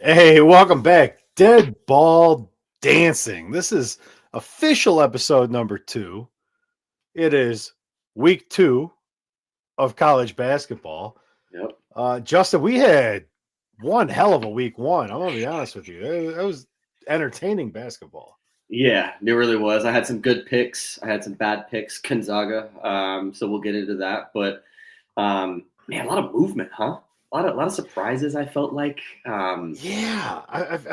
Hey, welcome back. Dead Ball Dancing. This is official episode number 2. It is week 2 of college basketball. Justin, we had one hell of a week 1. I'm going to be honest with you. It was entertaining basketball. Yeah, it really was. I had some good picks. I had some bad picks. Gonzaga. So we'll get into that. But man, a lot of movement, huh? A lot of surprises. I felt like. I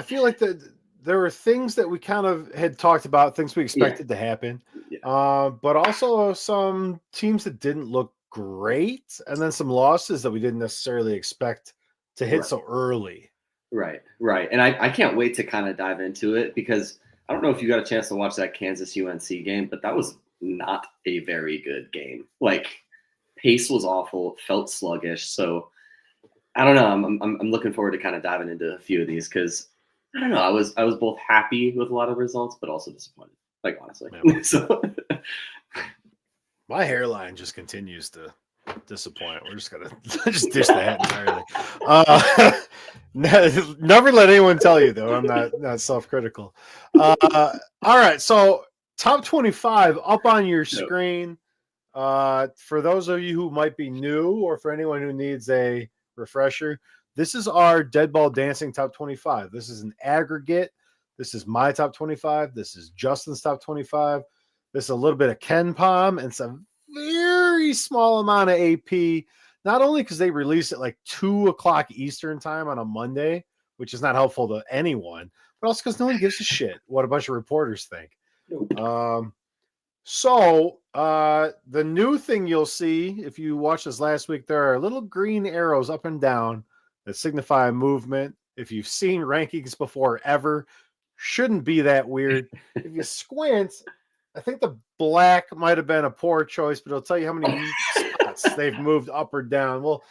feel like there were things that we kind of had talked about, things we expected to happen, but also some teams that didn't look great, and then some losses that we didn't necessarily expect to hit so early. Right. And I can't wait to kind of dive into it because I don't know if you got a chance to watch that Kansas UNC game, but that was not a very good game. Like, pace was awful, felt sluggish. So I don't know. I'm looking forward to kind of diving into a few of these because I don't know. I was both happy with a lot of results, but also disappointed. Like, honestly. Yeah. So my hairline just continues to disappoint. We're just gonna just dish that entirely. Never let anyone tell you though. I'm not self-critical. All right, so top 25 up on your screen. For those of you who might be new, or for anyone who needs a refresher, this is our Dead Ball Dancing top 25. This is an aggregate. This is my top 25. This is Justin's top 25. This is a little bit of Ken Palm and some very small amount of AP. Not only because they release it like 2:00 Eastern time on a Monday, which is not helpful to anyone, but also because no one gives a shit what a bunch of reporters think. So the new thing you'll see if you watched this last week, there are little green arrows up and down that signify a movement. If you've seen rankings before ever, shouldn't be that weird. If you squint, I think the black might have been a poor choice, but it'll tell you how many spots they've moved up or down. We'll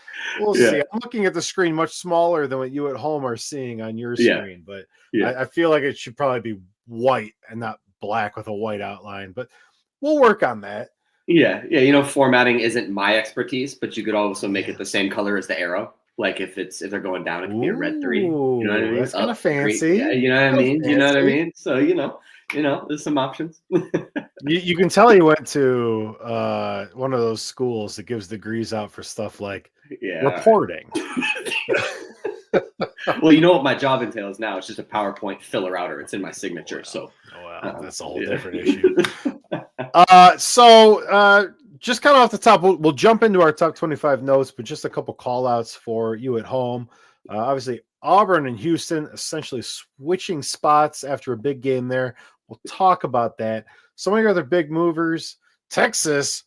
see. I'm looking at the screen much smaller than what you at home are seeing on your screen, but I feel like it should probably be white and not black with a white outline, but we'll work on that. Yeah. Formatting isn't my expertise, but you could also make it the same color as the arrow. Like if they're going down, it could be a red 3. You know what I mean? That's kind of fancy. Yeah, you know what I mean? You know what I mean? So there's some options. You can tell you went to one of those schools that gives degrees out for stuff like reporting. Well, you know what my job entails now? It's just a PowerPoint filler outer. It's in my signature. So that's a whole different issue. So just kind of off the top, we'll jump into our top 25 notes, but just a couple call outs for you at home. Obviously, Auburn and Houston essentially switching spots after a big game there. We'll talk about that. Some of your other big movers, Texas,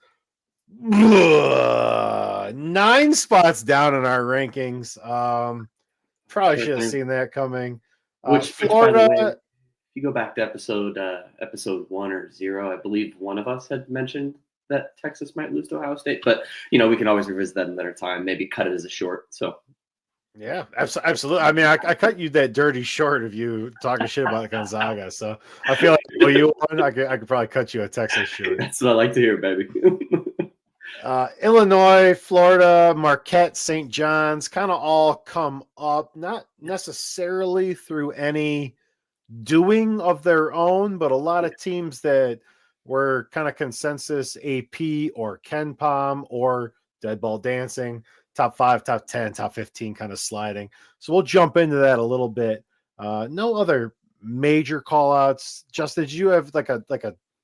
9 spots down in our rankings. Probably should have seen that coming. Florida. If you go back to episode 1 or 0, I believe one of us had mentioned that Texas might lose to Ohio State, but we can always revisit that another time. Maybe cut it as a short. So. Yeah, absolutely. I mean, I cut you that dirty short of you talking shit about Gonzaga, so I feel like you won. I could probably cut you a Texas short. That's what I like to hear, baby. Illinois, Florida, Marquette, St. John's kind of all come up, not necessarily through any doing of their own, but a lot of teams that were kind of consensus AP or Ken Palm or Dead Ball Dancing. Top 5, top 10, top 15 kind of sliding. So we'll jump into that a little bit. No other major call outs. Justin, did you have like a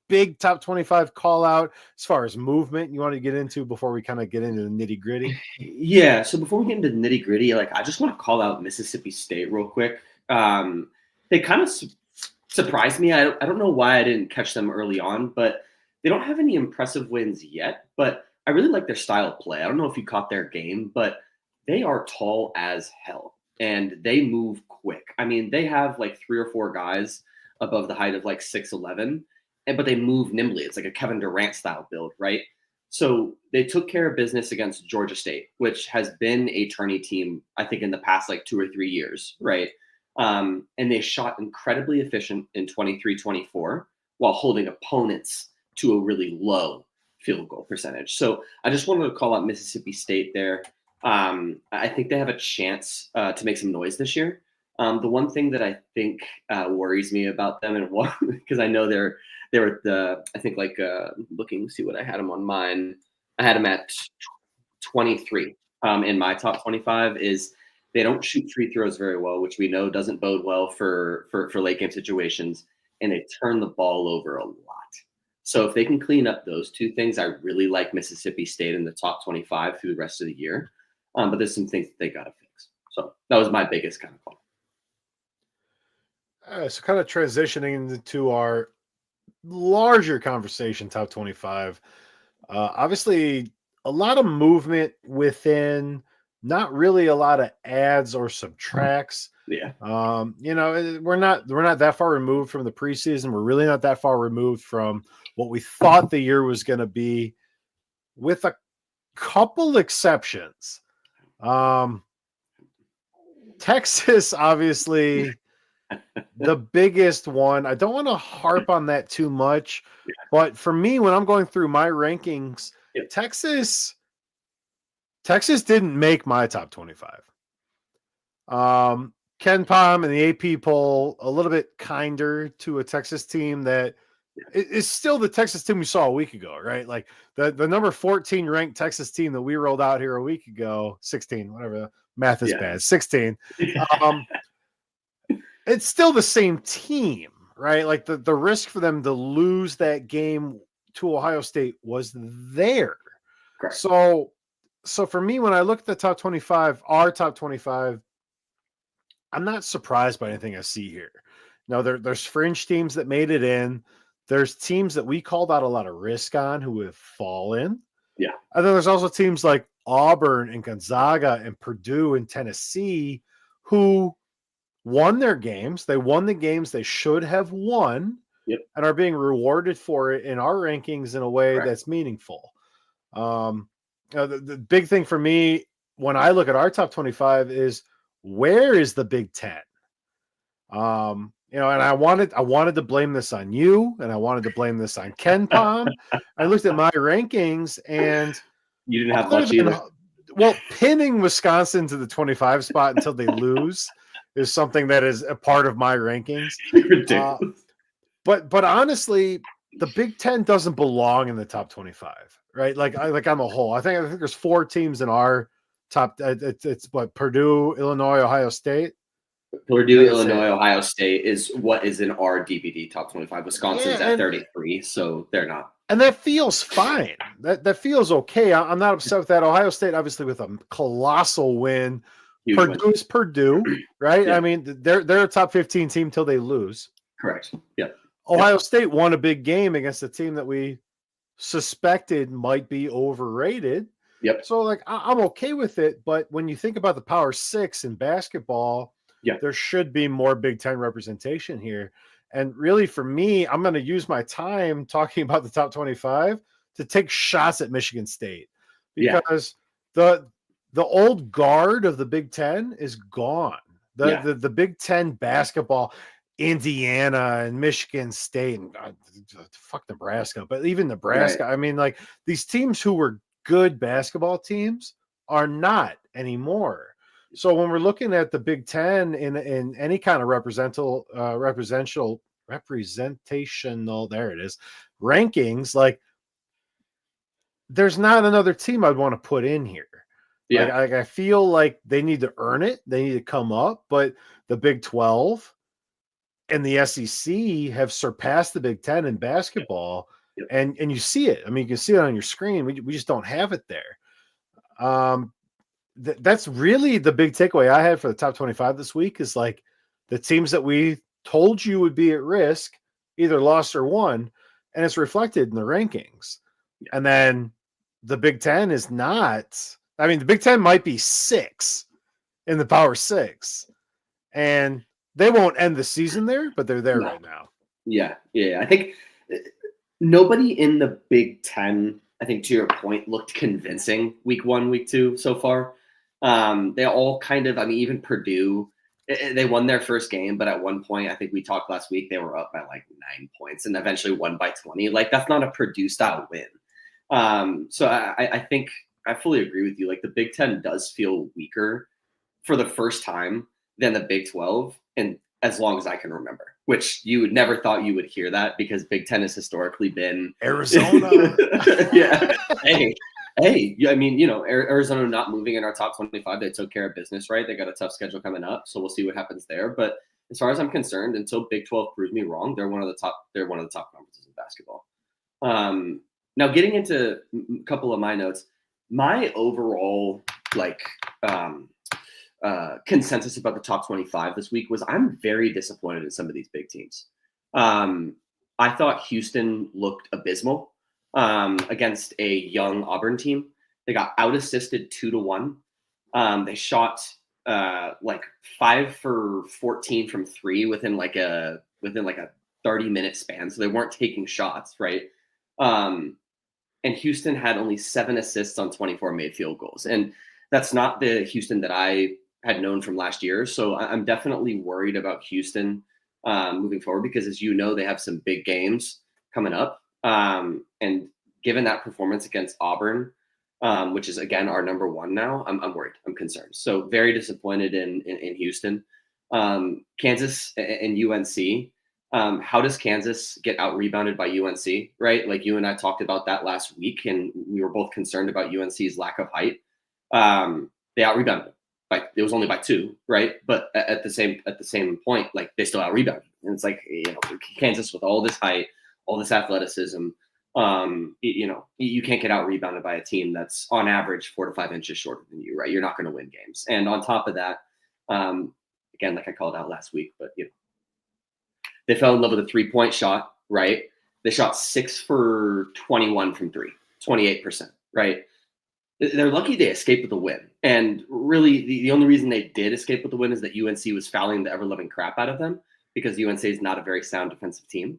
big top 25 call out as far as movement you want to get into before we kind of get into the nitty gritty? Yeah. So before we get into the nitty gritty, I just want to call out Mississippi State real quick. They kind of surprised me. I don't know why I didn't catch them early on, but they don't have any impressive wins yet, but I really like their style of play. I don't know if you caught their game, but they are tall as hell and they move quick. I mean, they have like 3 or 4 guys above the height of like 6'11", but they move nimbly. It's like a Kevin Durant style build, right? So they took care of business against Georgia State, which has been a tourney team, I think, in the past like 2 or 3 years, right? And they shot incredibly efficient in 23-24 while holding opponents to a really low field goal percentage. So I just wanted to call out Mississippi State there. I think they have a chance to make some noise this year. The one thing that I think worries me about them, and one because I know they're at the I think looking to see what I had them on mine. I had them at 23 in my top 25 is they don't shoot free throws very well, which we know doesn't bode well for late game situations, and they turn the ball over a lot. So if they can clean up those two things, I really like Mississippi State in the top 25 through the rest of the year. But there's some things that they got to fix. So that was my biggest kind of call. So kind of transitioning into our larger conversation, top 25. Obviously, a lot of movement within, not really a lot of adds or subtracts. Yeah. We're not that far removed from the preseason. We're really not that far removed from what we thought the year was going to be, with a couple exceptions. Texas, obviously, the biggest one. I don't want to harp on that too much, but for me, when I'm going through my rankings, Texas didn't make my top 25. Ken Palm and the AP poll a little bit kinder to a Texas team that is still the Texas team we saw a week ago, right? Like the number 14 ranked Texas team that we rolled out here a week ago, 16, whatever, math is bad, 16. It's still the same team, right? Like the risk for them to lose that game to Ohio State was there. Correct. So for me, when I look at the top 25, our top 25, I'm not surprised by anything I see here. Now, there's fringe teams that made it in. There's teams that we called out a lot of risk on who have fallen. Yeah. And then there's also teams like Auburn and Gonzaga and Purdue and Tennessee who won their games. They won the games they should have won and are being rewarded for it in our rankings in a way that's meaningful. The big thing for me when I look at our top 25 is, where is the Big Ten? And I wanted to blame this on you, and I wanted to blame this on Ken Palm. I looked at my rankings, and you didn't have much either. Well, pinning Wisconsin to the 25 spot until they lose is something that is a part of my rankings. But honestly, the Big Ten doesn't belong in the top 25, right? Like on the whole, I think there's 4 teams in our top. It's Purdue, Illinois, Ohio State. Purdue, Illinois, Ohio State is what is in our DVD top 25. Wisconsin's at 33, so they're not. And that feels fine. That feels okay. I'm not upset with that. Ohio State, obviously, with a colossal win. Purdue's Purdue, right? Yeah. I mean, they're a top 15 team till they lose. Correct. Yeah. Ohio State won a big game against a team that we suspected might be overrated. Yep. So, I'm okay with it. But when you think about the Power Six in basketball, there should be more Big Ten representation here. And really, for me, I'm going to use my time talking about the top 25 to take shots at Michigan State, because the old guard of the Big Ten is gone. The Big Ten basketball, Indiana and Michigan State, and fuck Nebraska, but even Nebraska. Right. I mean, these teams who were good basketball teams are not anymore. So when we're looking at the Big Ten in any kind of representational, there it is, rankings, there's not another team I'd want to put in here. Yeah. I feel like they need to earn it. They need to come up, but the Big 12 and the SEC have surpassed the Big Ten in basketball. Yep. And you see it. I mean, you can see it on your screen. We just don't have it there. That's really the big takeaway I had for the top 25 this week is the teams that we told you would be at risk either lost or won, and it's reflected in the rankings. And then the Big Ten is not. I mean, the Big Ten might be 6 in the Power 6, and they won't end the season there, but they're there right now. Yeah. I think nobody in the Big Ten, I think to your point, looked convincing week 1, week 2 so far. They all kind of, even Purdue, they won their first game, but at one point, I think we talked last week, they were up by 9 points and eventually won by 20. That's not a Purdue style win. So I think I fully agree with you. The Big Ten does feel weaker for the first time than the Big 12, and as long as I can remember, which you would never thought you would hear that because Big 10 has historically been Arizona. Yeah. Hey, I mean, Arizona not moving in our top 25, they took care of business, right? They got a tough schedule coming up, so we'll see what happens there. But as far as I'm concerned, until Big 12 proves me wrong, they're one of the top conferences in basketball. Now getting into a couple of my notes, my overall consensus about the top 25 this week was I'm very disappointed in some of these big teams. I thought Houston looked abysmal against a young Auburn team. They got out-assisted 2-1. They shot 5 for 14 from 3 within like a 30-minute span. So they weren't taking shots, right? And Houston had only 7 assists on 24 made field goals. And that's not the Houston that I had known from last year. So I'm definitely worried about Houston moving forward because, as you know, they have some big games coming up. And given that performance against Auburn, which is, again, our number 1 now, I'm worried. I'm concerned. So very disappointed in Houston. Kansas and UNC. How does Kansas get out-rebounded by UNC, right? Like you and I talked about that last week, and we were both concerned about UNC's lack of height. They out-rebounded. It was only by 2, right? But at the same point, like they still out-rebounded. And it's like, Kansas with all this height, all this athleticism, you can't get out-rebounded by a team that's on average 4 to 5 inches shorter than you, right? You're not going to win games. And on top of that, again, like I called out last week, but they fell in love with a 3-point shot, right? They shot 6 for 21 from 3, 28%, right? They're lucky they escaped with a win. And really, the only reason they did escape with the win is that UNC was fouling the ever-loving crap out of them because UNC is not a very sound defensive team.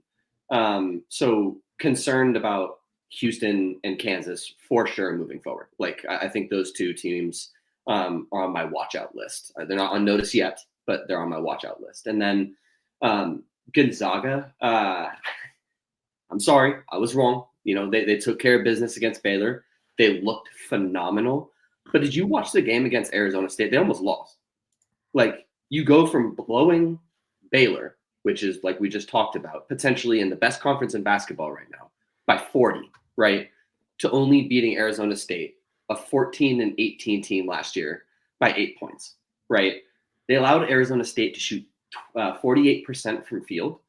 So concerned about Houston and Kansas for sure moving forward. Like, I think those 2 teams are on my watch-out list. They're not on notice yet, but they're on my watch-out list. And then Gonzaga, I'm sorry, I was wrong. They took care of business against Baylor. They looked phenomenal. But did you watch the game against Arizona State? They almost lost. Like, you go from blowing Baylor, which is, like we just talked about, potentially in the best conference in basketball right now, by 40, right, to only beating Arizona State, a 14-18 team last year, by 8 points, right? They allowed Arizona State to shoot 48% from field,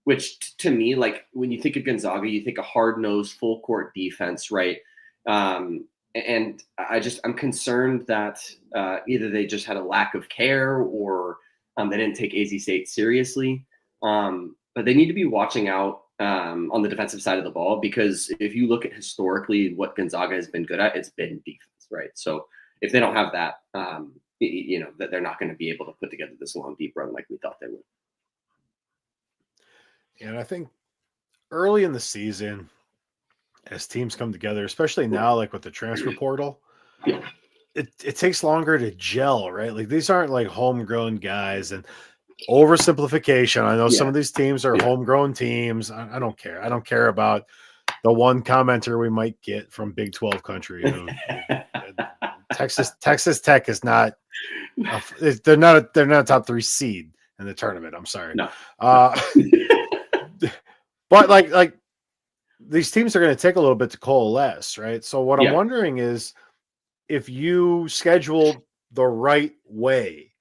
which to me, like when you think of Gonzaga, you think of hard-nosed, full-court defense, right? And I'm concerned that either they just had a lack of care or they didn't take AZ State seriously. But they need to be watching out on the defensive side of the ball because if you look at historically what Gonzaga has been good at, it's been defense, right? So if they don't have that, that they're not going to be able to put together this long, deep run like we thought they would. And I think early in the season, as teams come together, especially now, like with the transfer portal, it takes longer to gel, right? Like these aren't like homegrown guys and oversimplification. I know some of these teams are homegrown teams. I don't care. I don't care about the one commenter we might get from Big 12 country. Texas Tech is not. They're not a top 3 seed in the tournament. I'm sorry. No. But like these teams are going to take a little bit to coalesce, right? So what I'm wondering is if you schedule the right way,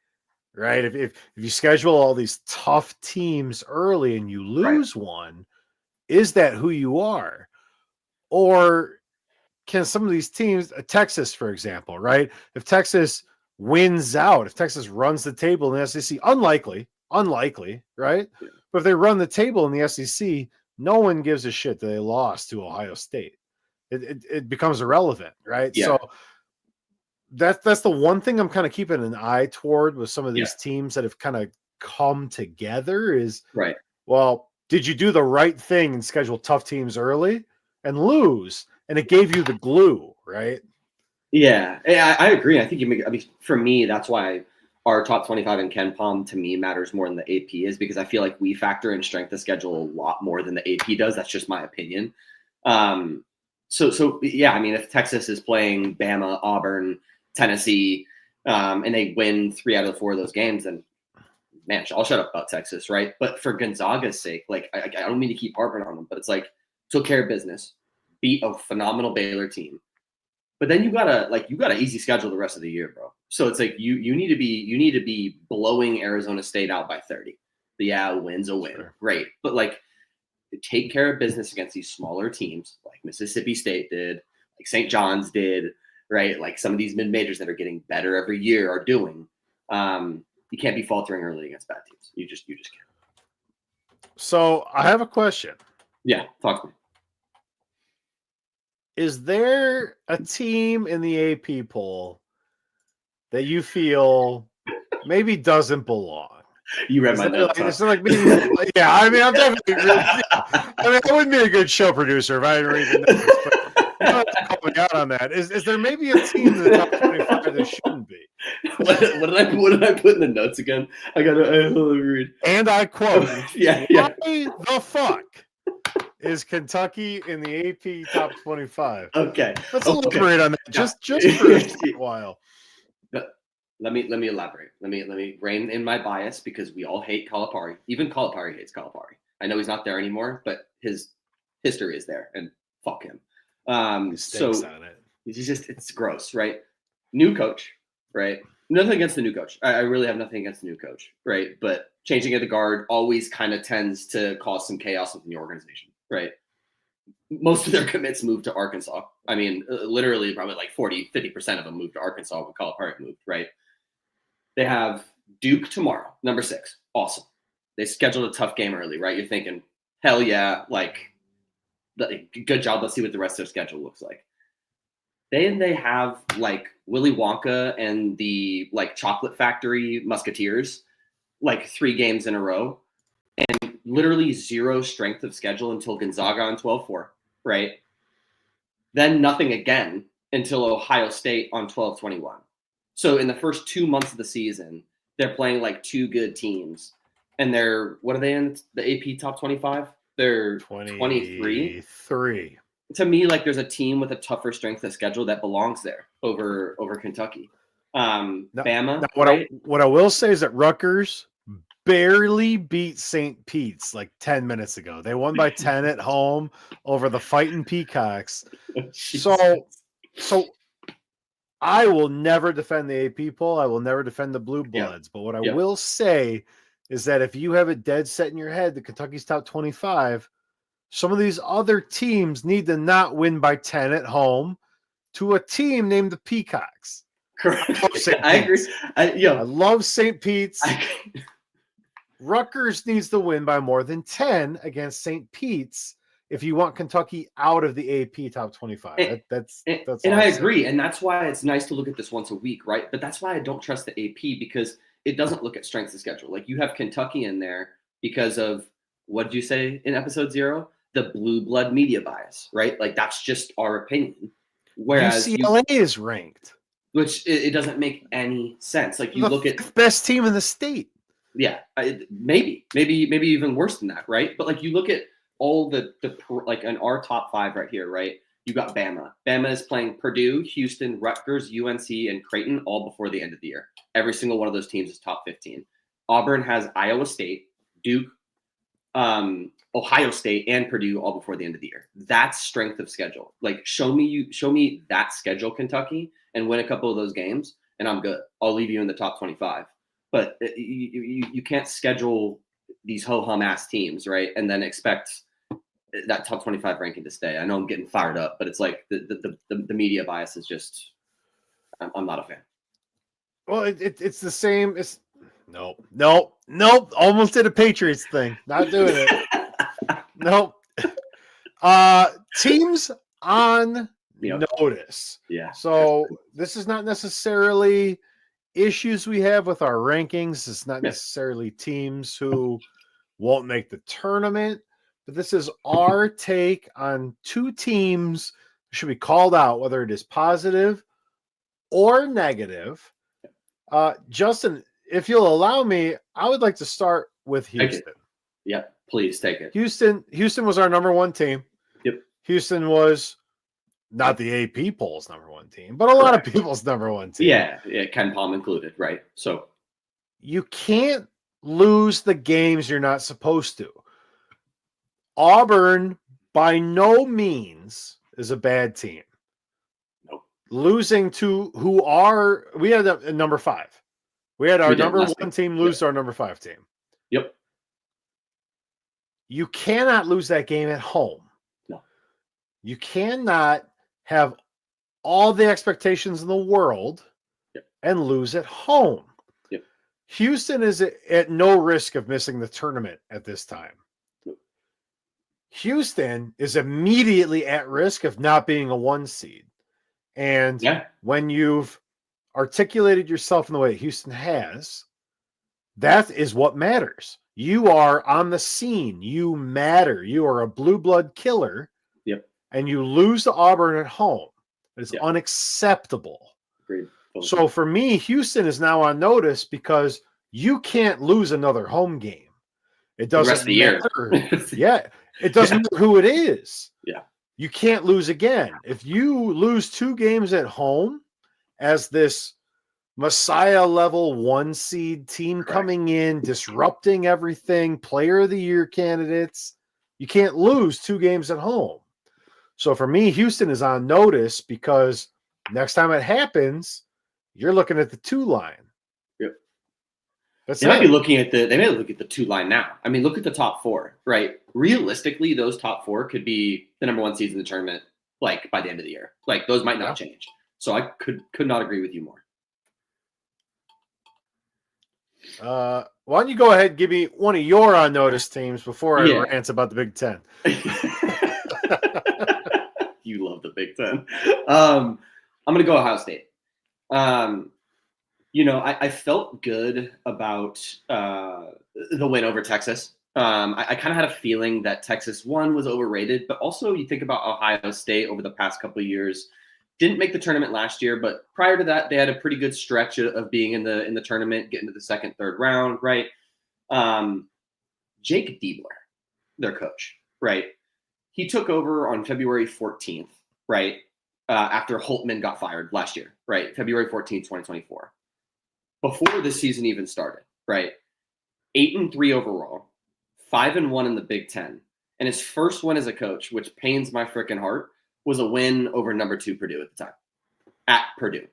right? If you schedule all these tough teams early and you lose one, is that who you are? Or can some of these teams, Texas, for example, right? If Texas wins out, if Texas runs the table in the SEC, unlikely, right? Yeah. But if they run the table in the SEC, no one gives a shit that they lost to Ohio State. It becomes irrelevant, right? Yeah. So that's the one thing I'm kind of keeping an eye toward with some of these teams that have kind of come together is, well, did you do the right thing and schedule tough teams early and lose? And it gave you the glue, right? Yeah, I agree. I think for me, that's why our top 25 in Ken Palm to me matters more than the AP is because I feel like we factor in strength of schedule a lot more than the AP does. That's just my opinion. So yeah, I mean, if Texas is playing Bama, Auburn, Tennessee, and they win 3 out of the 4 of those games, then man, I'll shut up about Texas, right? But for Gonzaga's sake, like I don't mean to keep harping on them, but it's like took care of business, beat a phenomenal Baylor team. But then you got an easy schedule the rest of the year, bro. So it's like you need to be blowing Arizona State out by 30. But yeah, a win's a win. Sure. Great. But like take care of business against these smaller teams like Mississippi State did, like St. John's did, right? Like some of these mid-majors that are getting better every year are doing. You can't be faltering early against bad teams. You just can't. So I have a question. Yeah, talk to me. Is there a team in the AP poll that you feel maybe doesn't belong? You read my notes. It's like maybe, yeah. I mean, I'm definitely. I wouldn't be a good show producer if I didn't read the notes. But you know, call me out on that. Is there maybe a team in the top 25 that shouldn't be? What did I put in the notes again? I read. And I quote, yeah. Why the fuck is Kentucky in the AP top 25? Okay. Let's elaborate on that just for a while. Let me elaborate. Let me rein in my bias because we all hate Calipari. Even Calipari hates Calipari. I know he's not there anymore, but his history is there, and fuck him. So on it. It's gross, right? New coach, right? Nothing against the new coach. I really have nothing against the new coach, right? But changing of the guard always kind of tends to cause some chaos within the organization, right? Most of their commits moved to Arkansas. I mean, literally probably like 40-50% of them moved to Arkansas when Calipari moved, right? They have Duke tomorrow, number 6. Awesome. They scheduled a tough game early, right? You're thinking, hell yeah, like, good job. Let's see what the rest of their schedule looks like. Then they have like Willy Wonka and the like Chocolate Factory Musketeers, like 3 games in a row, and literally 0 strength of schedule until Gonzaga on 12-4, right? Then nothing again until Ohio State on 12-21. So in the first 2 months of the season, they're playing like 2 good teams, and they're what are they in the AP top 25? They're 23. To me, like there's a team with a tougher strength of schedule that belongs there over Kentucky. Bama. What I will say is that Rutgers barely beat St. Pete's like 10 minutes ago. They won by 10 at home over the Fighting Peacocks. So I will never defend the AP poll. I will never defend the Blue Bloods. But what I will say is that if you have it dead set in your head that Kentucky's top 25, some of these other teams need to not win by 10 at home to a team named the Peacocks. Correct. I agree. I love St. Pete's. Rutgers needs to win by more than 10 against St. Pete's if you want Kentucky out of the AP top 25. That's and I agree. And that's why it's nice to look at this once a week, right? But that's why I don't trust the AP because it doesn't look at strengths of schedule. Like you have Kentucky in there because of, what did you say in episode 0? The blue blood media bias, right? Like that's just our opinion. Whereas UCLA is ranked, which it doesn't make any sense. Like you look at the best team in the state. Yeah, maybe even worse than that, right? But like you look at all the like in our top 5 right here, right? You got Bama. Bama is playing Purdue, Houston, Rutgers, UNC, and Creighton all before the end of the year. Every single one of those teams is top 15. Auburn has Iowa State, Duke, Ohio State, and Purdue all before the end of the year. That's strength of schedule. Like show me that schedule, Kentucky, and win a couple of those games, and I'm good. I'll leave you in the top 25. But you can't schedule these ho-hum ass teams, right? And then expect that top 25 ranking to stay. I know I'm getting fired up, but it's like the media bias is just, I'm not a fan. Well, it's the same. It's nope. Almost did a Patriots thing. Not doing it. Nope. Teams on notice. Yeah. So this is not necessarily issues we have with our rankings. It's not necessarily teams who won't make the tournament, but this is our take on 2 teams who should be called out, whether it is positive or negative. Justin, if you'll allow me, I would like to start with Houston. Yep, please take it. Houston was our number 1 team. Yep. Houston was not the AP poll's number one team, but a lot of people's number one team. Yeah, Ken Palm included, right? So you can't lose the games you're not supposed to. Auburn, by no means, is a bad team. Nope. Losing to we had a number 5. We had our number 1 team lose to our number 5 team. Yep. You cannot lose that game at home. No. You cannot have all the expectations in the world and lose at home. Yep. Houston is at no risk of missing the tournament at this time. Nope. Houston is immediately at risk of not being a 1 seed. And when you've articulated yourself in the way Houston has, that is what matters. You are on the scene. You matter. You are a blue blood killer. Yep. And you lose to Auburn at home. It's unacceptable. Agreed. So for me, Houston is now on notice because you can't lose another home game. It doesn't matter. It doesn't matter who it is. Yeah. You can't lose again. If you lose 2 games at home as this Messiah level 1 seed team coming in, disrupting everything, player of the year candidates, you can't lose 2 games at home. So for me, Houston is on notice because next time it happens, you're looking at the 2 line. Yep. They may look at the 2 line now. I mean, look at the top 4, right? Realistically, those top 4 could be the number 1 seeds in the tournament, like by the end of the year. Like those might not change. So I could not agree with you more. Why don't you go ahead and give me one of your on notice teams before I rant about the Big Ten? You love the Big Ten. I'm going to go Ohio State. I felt good about the win over Texas. I kind of had a feeling that Texas, 1, was overrated, but also you think about Ohio State over the past couple of years. Didn't make the tournament last year, but prior to that, they had a pretty good stretch of being in the tournament, getting to the 2nd, 3rd round, right? Jake Diebler, their coach, right? He took over on February 14th, right? After Holtman got fired last year, right? February 14th, 2024. Before the season even started, right? 8-3 overall, 5-1 in the Big Ten. And his first win as a coach, which pains my freaking heart, was a win over number 2 Purdue at the time, at Purdue.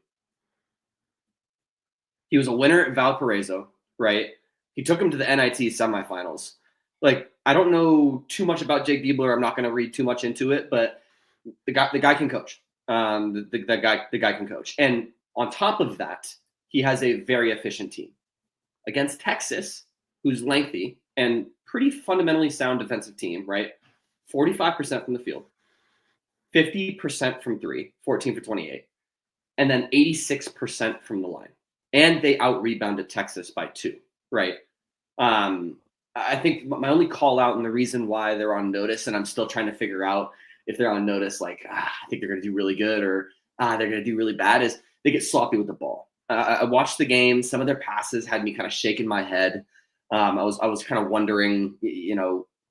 He was a winner at Valparaiso, right? He took him to the NIT semifinals. Like, I don't know too much about Jake Diebler. I'm not going to read too much into it, but the guy can coach. The guy can coach. And on top of that, he has a very efficient team. Against Texas, who's lengthy and pretty fundamentally sound defensive team, right? 45% from the field. 50% from 3, 14 for 28, and then 86% from the line. And they out-rebounded Texas by 2, right? I think my only call out and the reason why they're on notice, and I'm still trying to figure out if they're on notice, like, I think they're going to do really good or they're going to do really bad, is they get sloppy with the ball. I watched the game. Some of their passes had me kind of shaking my head. I was kind of wondering,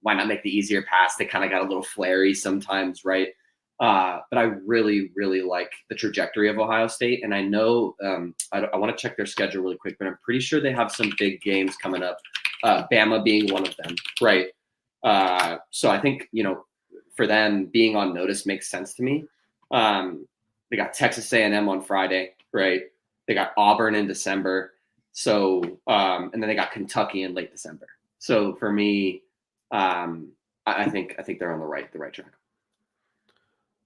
why not make the easier pass? They kind of got a little flary sometimes, right? But I really, really like the trajectory of Ohio State. And I know I want to check their schedule really quick, but I'm pretty sure they have some big games coming up, Bama being one of them, right? So I think, for them, being on notice makes sense to me. They got Texas A&M on Friday, right? They got Auburn in December. So, and then they got Kentucky in late December. So for me, I think they're on the right track.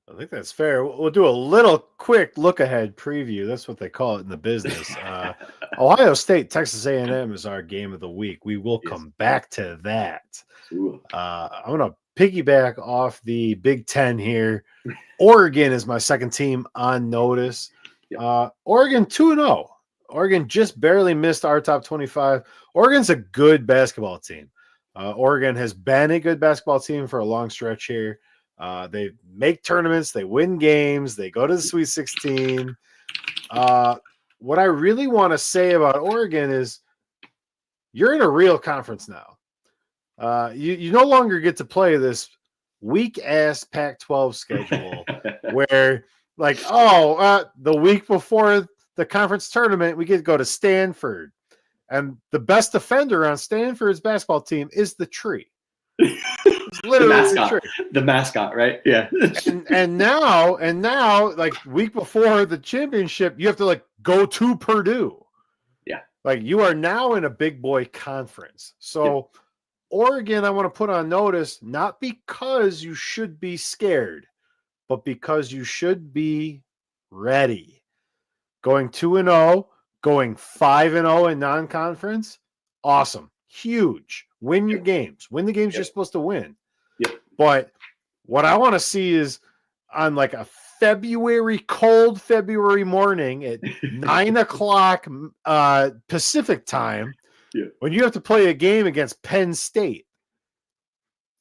I think that's fair. We'll do a little quick look ahead preview. That's what they call it in the business. Ohio State, Texas A&M is our game of the week. We will come back to that. I'm going to piggyback off the Big Ten here. Oregon is my second team on notice. Oregon 2-0. Oregon just barely missed our top 25. Oregon's a good basketball team. Oregon has been a good basketball team for a long stretch here. They make tournaments, they win games, they go to the Sweet 16. What I really want to say about Oregon is you're in a real conference now. You no longer get to play this weak ass Pac-12 schedule where like, the week before the conference tournament, we get to go to Stanford. And the best defender on Stanford's basketball team is the tree. It's literally the mascot, right? Yeah. and now, like week before the championship, you have to like go to Purdue. Yeah. Like you are now in a big boy conference. So Oregon, I want to put on notice, not because you should be scared, but because you should be ready. Going 2-0, going 5-0 in non-conference, awesome. Huge. Win your games. Win the games you're supposed to win. Yep. But what I want to see is on like a cold February morning at 9 o'clock Pacific time, when you have to play a game against Penn State.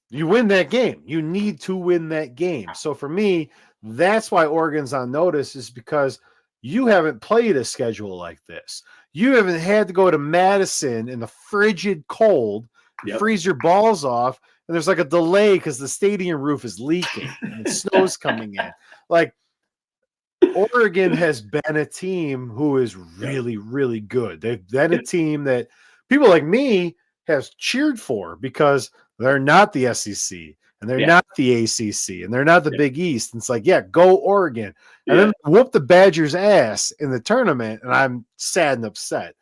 You win that game. You need to win that game. So for me, that's why Oregon's on notice, is because you haven't played a schedule like this. You haven't had to go to Madison in the frigid cold, freeze your balls off, and there's like a delay because the stadium roof is leaking and the snow's coming in. Like, Oregon has been a team who is really, really good. They've been a team that people like me have cheered for because they're not the SEC and they're not the ACC and they're not the Big East. And it's like, go Oregon. And then whoop the Badgers' ass in the tournament, and I'm sad and upset.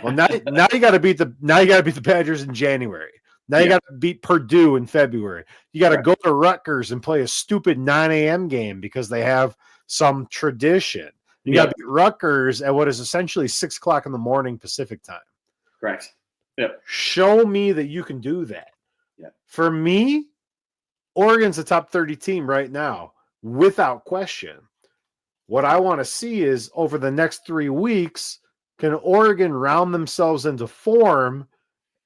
Well, now you got to beat the Badgers in January. Now you got to beat Purdue in February. You got to go to Rutgers and play a stupid 9 a.m. game because they have some tradition. You got to beat Rutgers at what is essentially 6 o'clock in the morning Pacific time. Correct. Yep. Show me that you can do that. Yep. For me, Oregon's a top 30 team right now, without question. What I want to see is over the next 3 weeks, can Oregon round themselves into form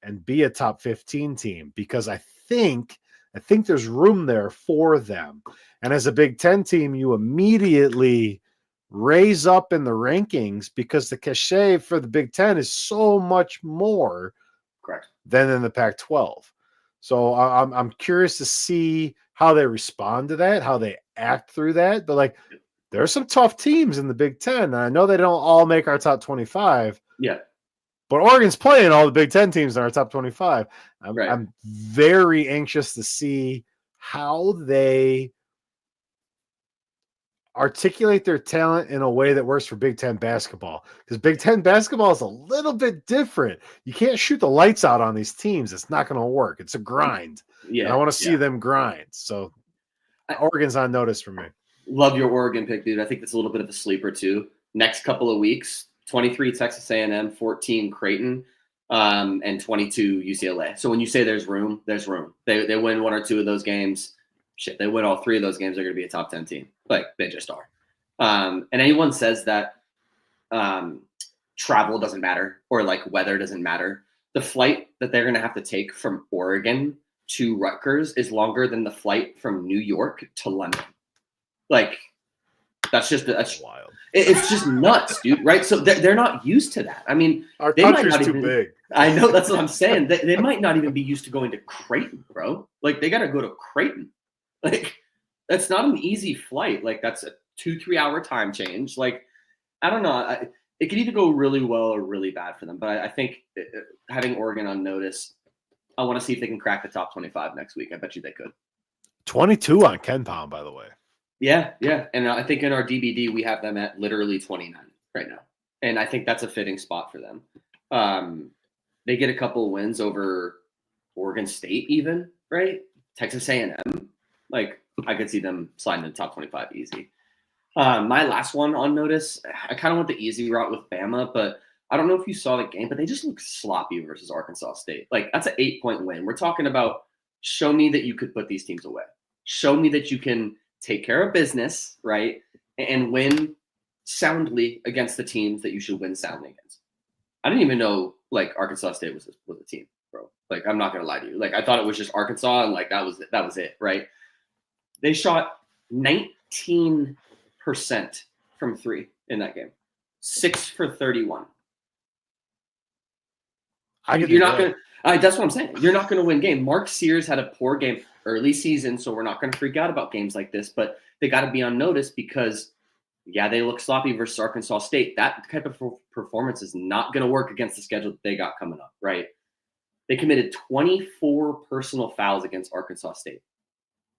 and be a top 15 team? Because I think there's room there for them. And as a Big Ten team, you immediately raise up in the rankings because the cachet for the Big Ten is so much more than in the Pac-12. So I'm curious to see how they respond to that, how they act through that. But like, there are some tough teams in the Big Ten. And I know they don't all make our top 25. Yeah. But Oregon's playing all the Big Ten teams in our top 25. I'm very anxious to see how they articulate their talent in a way that works for Big Ten basketball. Because Big Ten basketball is a little bit different. You can't shoot the lights out on these teams. It's not going to work. It's a grind. Yeah, and I want to see them grind. So Oregon's on notice for me. Love your Oregon pick, dude. I think that's a little bit of a sleeper too. Next couple of weeks, 23 Texas A&M, 14 Creighton, and 22 UCLA. So when you say there's room, there's room. They win 1 or 2 of those games. Shit, they win all 3 of those games, they're going to be a top 10 team. Like, they just are. And anyone says that travel doesn't matter or like weather doesn't matter. The flight that they're going to have to take from Oregon to Rutgers is longer than the flight from New York to London. Like, that's wild. It's just nuts, dude. Right? So they're not used to that. I mean, our country's too big. I know, that's what I'm saying. They might not even be used to going to Creighton, bro. Like, they got to go to Creighton. Like, that's not an easy flight. Like, that's a 2-3 hour time change. Like, I don't know. It could either go really well or really bad for them. But I think having Oregon on notice, I want to see if they can crack the top 25 next week. I bet you they could. 22 on Ken Pound, by the way. Yeah. And I think in our DBD, we have them at literally 29 right now. And I think that's a fitting spot for them. They get a couple of wins over Oregon State even, right? Texas A&M. Like, I could see them sliding in the top 25 easy. My last one on notice, I kind of went the easy route with Bama, but I don't know if you saw the game, but they just look sloppy versus Arkansas State. Like, that's an 8-point win. We're talking about show me that you could put these teams away. Show me that you can take care of business, right, and win soundly against the teams that you should win soundly against. I didn't even know, like, Arkansas State was a team, bro. Like, I'm not going to lie to you. Like, I thought it was just Arkansas, and, like, that was it, right? They shot 19% from 3 in that game. 6 for 31. You're not going to That's what I'm saying. You're not going to win game. Mark Sears had a poor game early season, so we're not going to freak out about games like this, but they got to be on notice because, yeah, they look sloppy versus Arkansas State. That type of performance is not going to work against the schedule that they got coming up, right? They committed 24 personal fouls against Arkansas State.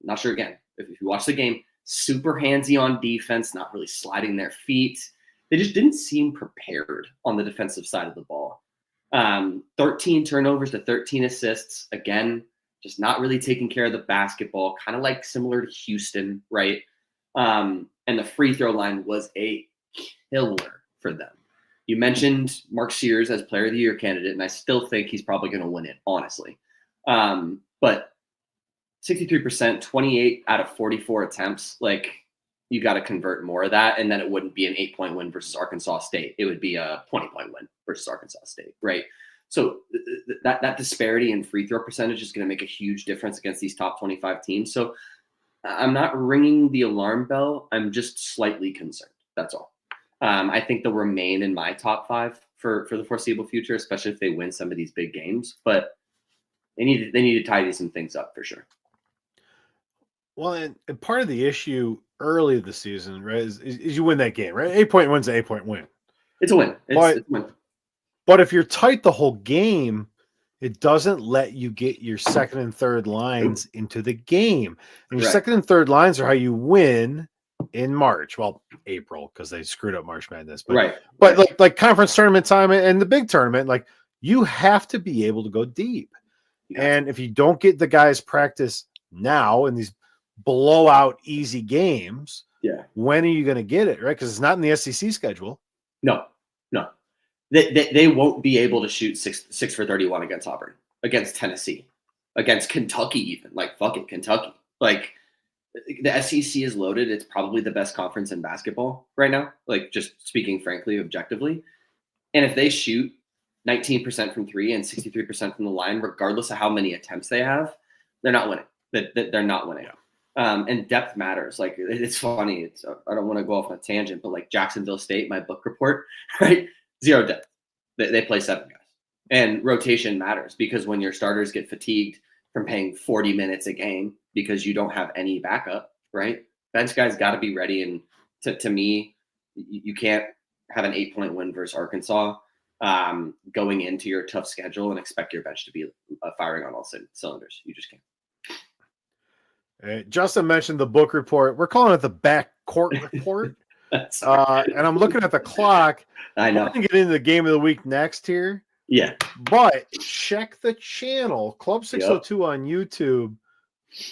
Not sure, again, if you watch the game, super handsy on defense, not really sliding their feet. They just didn't seem prepared on the defensive side of the ball. 13 turnovers to 13 assists. Again, just not really taking care of the basketball, kind of like similar to Houston, right? And the free throw line was a killer for them. You mentioned Mark Sears as Player of the Year candidate, and I still think he's probably going to win it, honestly. But 63%, 28 out of 44 attempts, like, you got to convert more of that, and then it wouldn't be an 8-point win versus Arkansas State. It would be a 20-point win versus Arkansas State, right? So that disparity in free throw percentage is going to make a huge difference against these top 25 teams. So I'm not ringing the alarm bell. I'm just slightly concerned. That's all. I think they'll remain in my top 5 for the foreseeable future, especially if they win some of these big games. But they need to tidy some things up for sure. Well, and part of the issue early of the season, right, is you win that game, right? 8-point win's an 8-point win. It's a win. It's a win. But if you're tight the whole game, it doesn't let you get your second and third lines into the game. And your second and third lines are how you win in March. Well, April, because they screwed up March Madness. But, like conference tournament time and the big tournament, like, you have to be able to go deep. Yeah. And if you don't get the guys practice now in these blowout easy games, when are you going to get it, right? Because it's not in the SEC schedule. No. They won't be able to shoot 6 for 31 against Auburn, against Tennessee, against Kentucky even. Like, fuck it, Kentucky. Like, the SEC is loaded. It's probably the best conference in basketball right now, like, just speaking frankly, objectively. And if they shoot 19% from 3 and 63% from the line, regardless of how many attempts they have, they're not winning. They're not winning. And depth matters. Like, it's funny. I don't want to go off on a tangent, but like Jacksonville State, my book report, right? 0 depth. They play 7 guys. And rotation matters because when your starters get fatigued from playing 40 minutes a game because you don't have any backup, right? Bench guys got to be ready. And to me, you can't have an 8-point win versus Arkansas going into your tough schedule and expect your bench to be firing on all cylinders. You just can't. Justin mentioned the book report. We're calling it the back court report. And I'm looking at the clock. I know. We're going to get into the game of the week next here. Yeah. But check the channel, Club 602 on YouTube.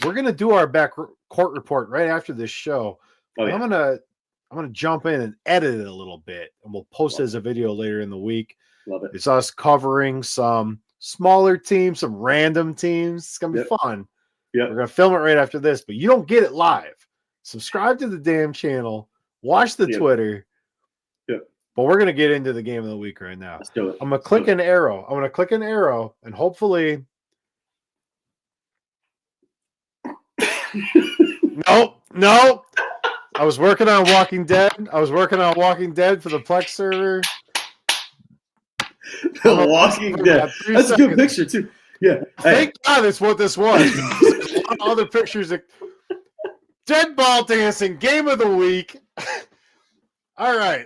We're going to do our back court report right after this show. Oh, yeah. I'm going to jump in and edit it a little bit, and we'll post it as a video later in the week. Love it. It's us covering some smaller teams, some random teams. It's going to be fun. Yeah. We're going to film it right after this, but you don't get it live. Subscribe to the damn channel. Watch the Twitter. Yep. But we're going to get into the game of the week right now. Let's do it. I'm going to click an arrow. I'm going to click an arrow, and hopefully... Nope. I was working on Walking Dead. For the Plex server. The Walking Dead. That's a good picture, too. Yeah. Thank God that's what this was. A lot of other pictures of dead ball dancing, game of the week. All right.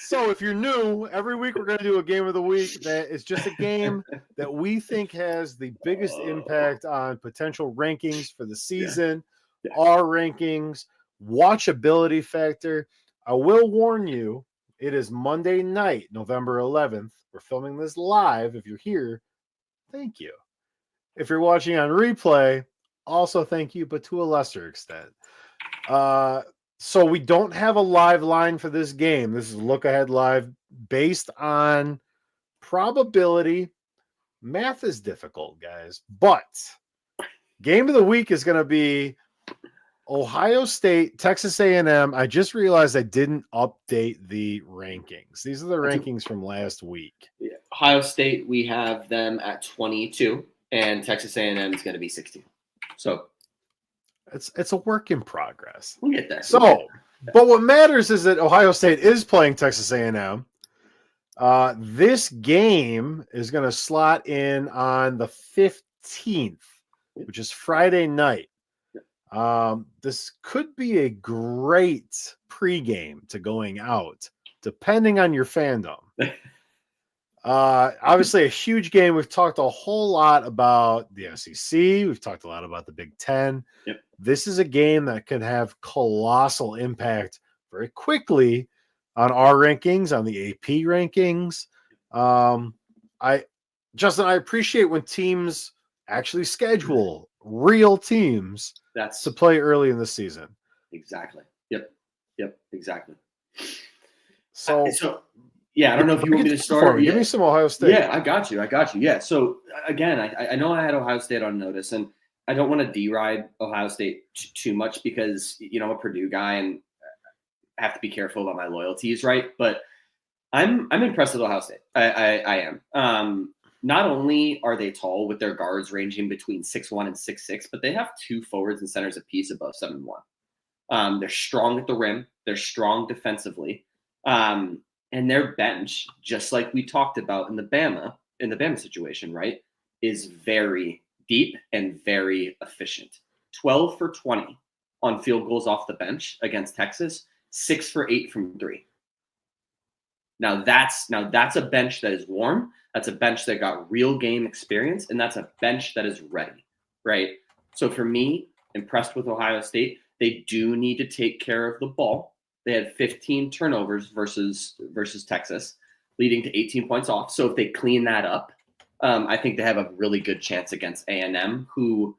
So if you're new, every week we're going to do a game of the week that is just a game that we think has the biggest impact on potential rankings for the season, our rankings, watchability factor. I will warn you, it is Monday night, November 11th. We're filming this live. If you're here, thank you. If you're watching on replay, also thank you, but to a lesser extent. So we don't have a live line for this game. This is look ahead live based on probability. Math is difficult, guys. But game of the week is going to be Ohio State, Texas A&M. I just realized I didn't update the rankings. These are the rankings from last week. Yeah. Ohio State, we have them at 22, and Texas A&M is going to be 16. So it's a work in progress. We'll get there. So, but what matters is that Ohio State is playing Texas A&M. This game is going to slot in on the 15th, which is Friday night. This could be a great pregame to going out, depending on your fandom. Obviously, a huge game. We've talked a whole lot about the SEC. We've talked a lot about the Big Ten. Yep. This is a game that could have colossal impact very quickly on our rankings, on the AP rankings. Justin, I appreciate when teams actually schedule real teams to play early in the season. Exactly. Yep. Exactly. So yeah, I don't know if you want me to start. Give me some Ohio State. Yeah, I got you. Yeah. So again, I know I had Ohio State on notice, and I don't want to deride Ohio State too much because I'm a Purdue guy and I have to be careful about my loyalties, right? But I'm impressed with Ohio State. I am. Not only are they tall with their guards ranging between 6'1" and 6'6", but they have 2 forwards and centers apiece above 7'1". They're strong at the rim. They're strong defensively. And their bench, just like we talked about in the Bama situation, right, is very deep and very efficient. 12 for 20 on field goals off the bench against Texas, 6 for 8 from 3. Now that's a bench that is warm. That's a bench that got real game experience, and that's a bench that is ready, right? So for me, impressed with Ohio State. They do need to take care of the ball. They had 15 turnovers versus Texas, leading to 18 points off. So if they clean that up, I think they have a really good chance against A&M, who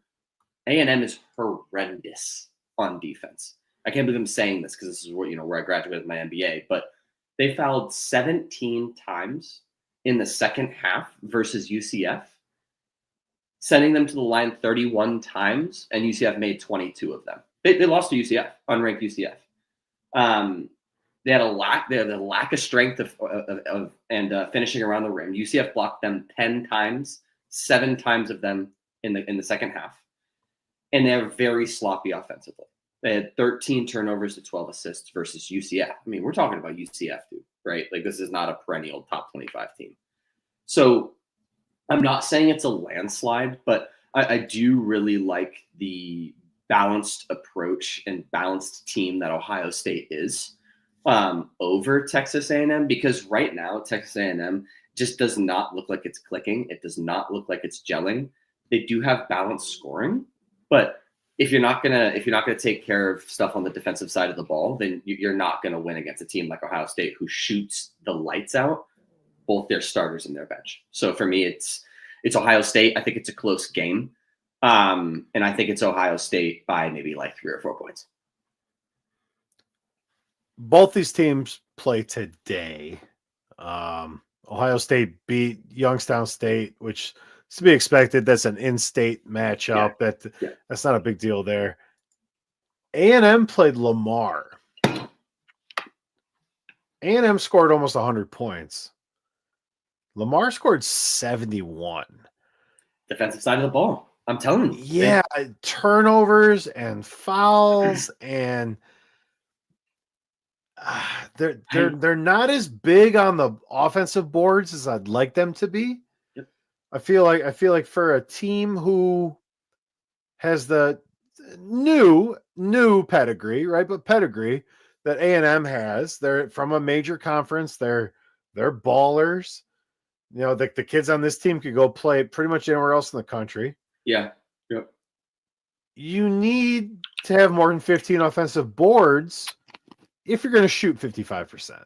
A&M is horrendous on defense. I can't believe I'm saying this because this is where I graduated my MBA, but they fouled 17 times in the second half versus UCF, sending them to the line 31 times, and UCF made 22 of them. They lost to UCF, unranked UCF. They had a lack of strength and finishing around the rim. UCF blocked them 10 times, 7 times of them in the second half, and they're very sloppy offensively. They had 13 turnovers to 12 assists versus UCF. I mean, we're talking about UCF, dude, right? Like, this is not a perennial top 25 team. So I'm not saying it's a landslide, but I do really like the balanced approach and balanced team that Ohio State is over Texas A&M, because right now Texas A&M just does not look like it's clicking. It does not look like it's gelling. They do have balanced scoring, but if you're not gonna take care of stuff on the defensive side of the ball, then you're not gonna win against a team like Ohio State, who shoots the lights out, both their starters and their bench. So for me, it's Ohio State. I think it's a close game. And I think it's Ohio State by maybe like 3 or 4 points. Both these teams play today. Ohio State beat Youngstown State, which is to be expected. That's an in-state matchup. That's not a big deal there. A&M played Lamar. A&M scored almost 100 points. Lamar scored 71. Defensive side of the ball. I'm telling you. Yeah, turnovers and fouls, and they're not as big on the offensive boards as I'd like them to be. Yep. I feel like for a team who has the new pedigree, right? But pedigree that A&M has, they're from a major conference. They're ballers. The kids on this team could go play pretty much anywhere else in the country. Yeah. Yep. You need to have more than 15 offensive boards if you're going to shoot 55%.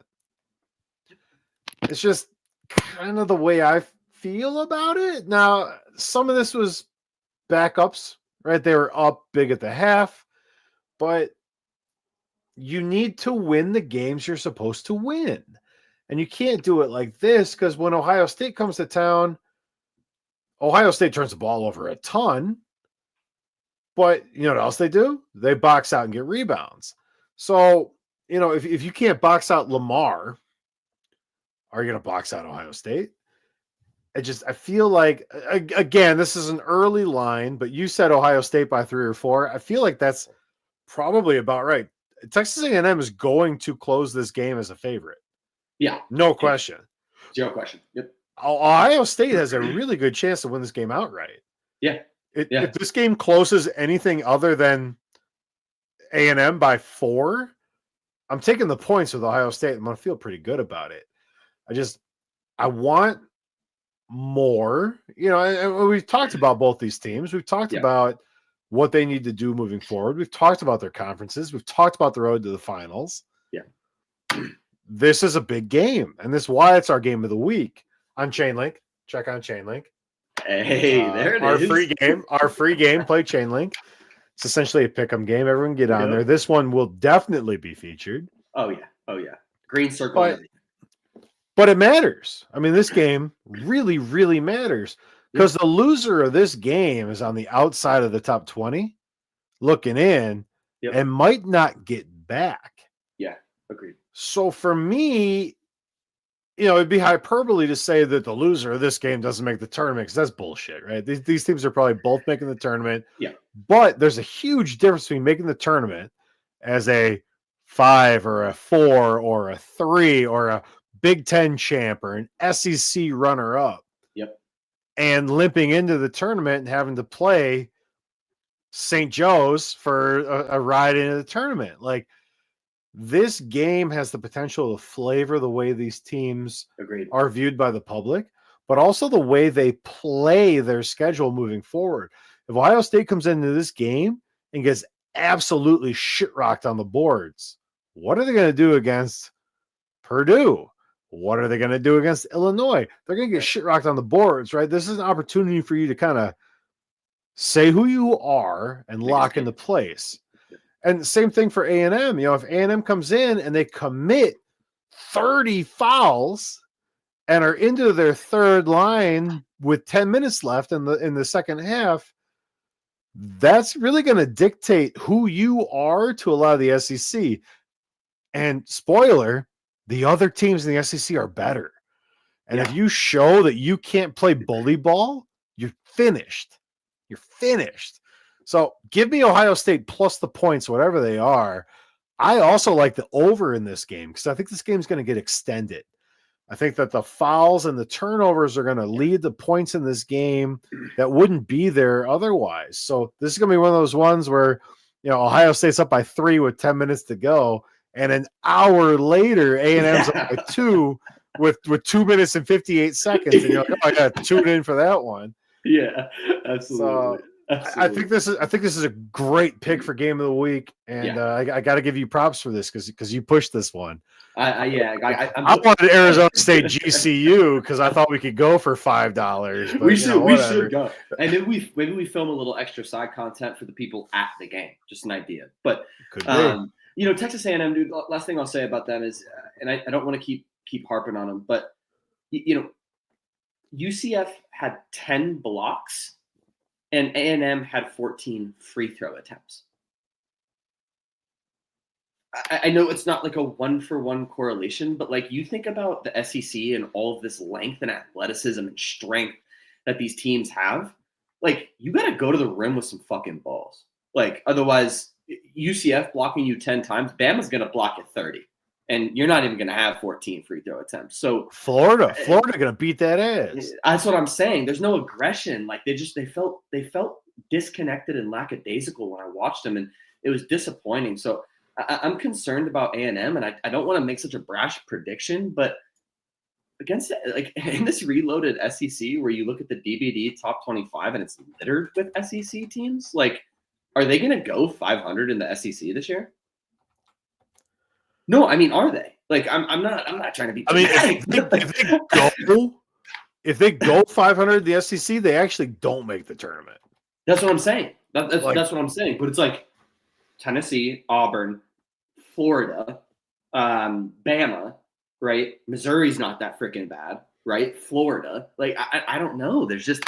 It's just kind of the way I feel about it. Now, some of this was backups, right? They were up big at the half, but you need to win the games you're supposed to win. And you can't do it like this, because when Ohio State comes to town, Ohio State turns the ball over a ton, but you know what else they do? They box out and get rebounds. So, if you can't box out Lamar, are you going to box out Ohio State? I feel like, again, this is an early line, but you said Ohio State by 3 or 4. I feel like that's probably about right. Texas A&M is going to close this game as a favorite. Yeah. No question. Zero question. Yep. Ohio State has a really good chance to win this game outright. Yeah. If this game closes anything other than A&M by 4, I'm taking the points with Ohio State. I'm going to feel pretty good about it. I want more. And we've talked about both these teams. We've talked about what they need to do moving forward. We've talked about their conferences. We've talked about the road to the finals. Yeah. This is a big game, and this is why it's our game of the week on Chainlink. Check on Chainlink. Hey, there it our is. Our free game, play Chainlink. It's essentially a pick'em game. Everyone get on there. This one will definitely be featured. Oh yeah. Green circle. But it matters. I mean, this game really, really matters because the loser of this game is on the outside of the top 20 looking in and might not get back. Yeah, agreed. So for me, it'd be hyperbole to say that the loser of this game doesn't make the tournament because that's bullshit, right? These teams are probably both making the tournament. Yeah. But there's a huge difference between making the tournament as a 5 or a 4 or a 3 or a Big Ten champ or an SEC runner-up. Yep. And limping into the tournament and having to play St. Joe's for a ride into the tournament. Like, this game has the potential to flavor the way these teams are viewed by the public, but also the way they play their schedule moving forward. If Ohio State comes into this game and gets absolutely shit-rocked on the boards, what are they going to do against Purdue? What are they going to do against Illinois? They're going to get shit-rocked on the boards, right? This is an opportunity for you to kind of say who you are and lock into place. And same thing for A&M. If A&M comes in and they commit 30 fouls and are into their third line with 10 minutes left in the second half, that's really going to dictate who you are to a lot of the SEC. And spoiler, the other teams in the SEC are better. And if you show that you can't play bully ball, you're finished. You're finished. So give me Ohio State plus the points, whatever they are. I also like the over in this game because I think this game is going to get extended. I think that the fouls and the turnovers are going to lead the points in this game that wouldn't be there otherwise. So this is going to be one of those ones where, Ohio State's up by 3 with 10 minutes to go. And an hour later, A&M's up by 2 with 2 minutes and 58 seconds. And you're like, oh, I got to tune in for that one. Yeah, absolutely. So, I think this is a great pick for game of the week, and I got to give you props for this because you pushed this one. I wanted Arizona State GCU because I thought we could go for $5. We should go, and then maybe we film a little extra side content for the people at the game. Just an idea, but Texas A&M, dude. Last thing I'll say about them is, and I don't want to keep harping on them, but UCF had 10 blocks. And A&M had 14 free throw attempts. I know it's not like a 1-for-1 correlation, but like you think about the SEC and all of this length and athleticism and strength that these teams have, like you got to go to the rim with some fucking balls. Like otherwise, UCF blocking you 10 times, Bama's going to block you 30. And you're not even going to have 14 free throw attempts. So Florida going to beat that ass. That's what I'm saying. There's no aggression. Like they felt disconnected and lackadaisical when I watched them, and it was disappointing. So I'm concerned about A&M, and I don't want to make such a brash prediction, but against like in this reloaded SEC where you look at the DBD top 25 and it's littered with SEC teams, like are they going to go 500 in the SEC this year? No, I mean, are they? Like, I'm not trying to be. I mean, if they go 500 in the SEC, they actually don't make the tournament. That's what I'm saying. That's what I'm saying. But it's like Tennessee, Auburn, Florida, Bama, right? Missouri's not that freaking bad, right? Florida, like I don't know. There's just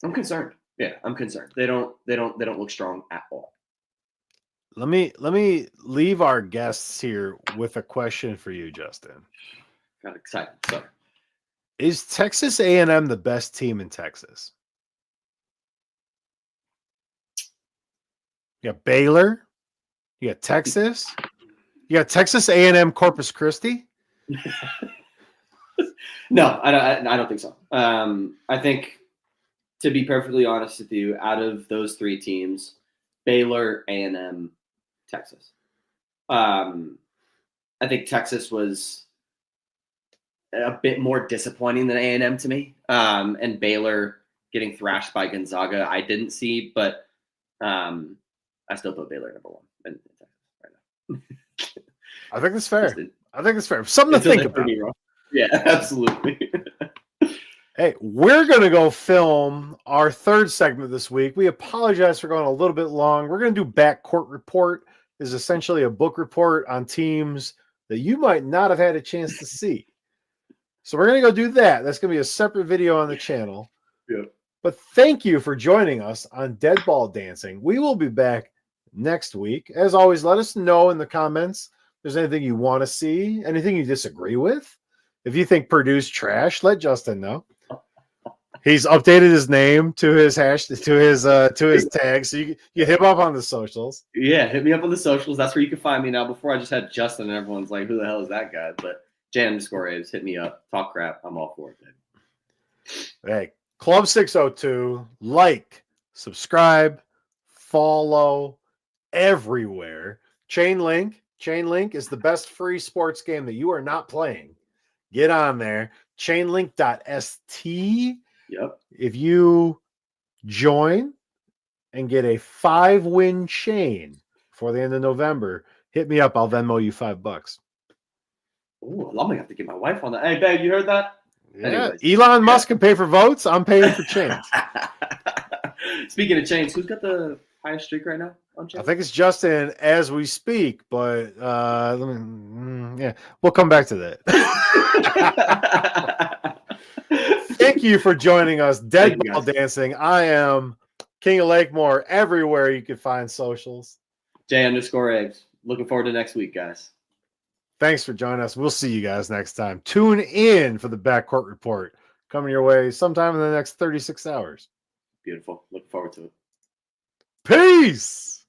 I'm concerned. Yeah, I'm concerned. They don't look strong at all. Let me leave our guests here with a question for you, Justin. Got excited. Sorry. Is Texas A&M the best team in Texas? You got Baylor. You got Texas. You got Texas A&M Corpus Christi. No, I don't think so. I think, to be perfectly honest with you, out of those three teams, Baylor, A&M, Texas. I think Texas was a bit more disappointing than A&M to me, and Baylor getting thrashed by Gonzaga, I didn't see, but I still put Baylor number one in Texas right now. I think that's fair. I think it's fair. Something to think about. Yeah, absolutely. Hey, we're going to go film our third segment this week. We apologize for going a little bit long. We're going to do Backcourt Report. Is essentially a book report on teams that you might not have had a chance to see. So we're going to go do that. That's going to be a separate video on the channel. Yeah. But thank you for joining us on Dead Ball Dancing. We will be back next week. As always, let us know in the comments if there's anything you want to see, anything you disagree with. If you think Purdue's trash, let Justin know. He's updated his name to his tag, so you hit him up on the socials. Yeah, hit me up on the socials. That's where you can find me now. Before I just had Justin, and everyone's like, "Who the hell is that guy?" But Jan_Aves, hit me up. Talk crap. I'm all for it, baby. Hey, Club 602, like, subscribe, follow everywhere. Chain Link is the best free sports game that you are not playing. Get on there. Chainlink.st. Yep. If you join and get a 5-win chain before the end of November, hit me up. I'll Venmo you $5. Oh, I'm gonna have to get my wife on that. Hey, babe, you heard that? Yeah. Anyways. Elon Musk can pay for votes. I'm paying for chains. Speaking of chains, who's got the highest streak right now on chains? I think it's Justin as we speak, but we'll come back to that. Thank you for joining us, Dead Ball Dancing. I am King of Lakemore everywhere you can find socials. J_Aves. Looking forward to next week, guys. Thanks for joining us. We'll see you guys next time. Tune in for the Backcourt Report coming your way sometime in the next 36 hours. Beautiful. Looking forward to it. Peace.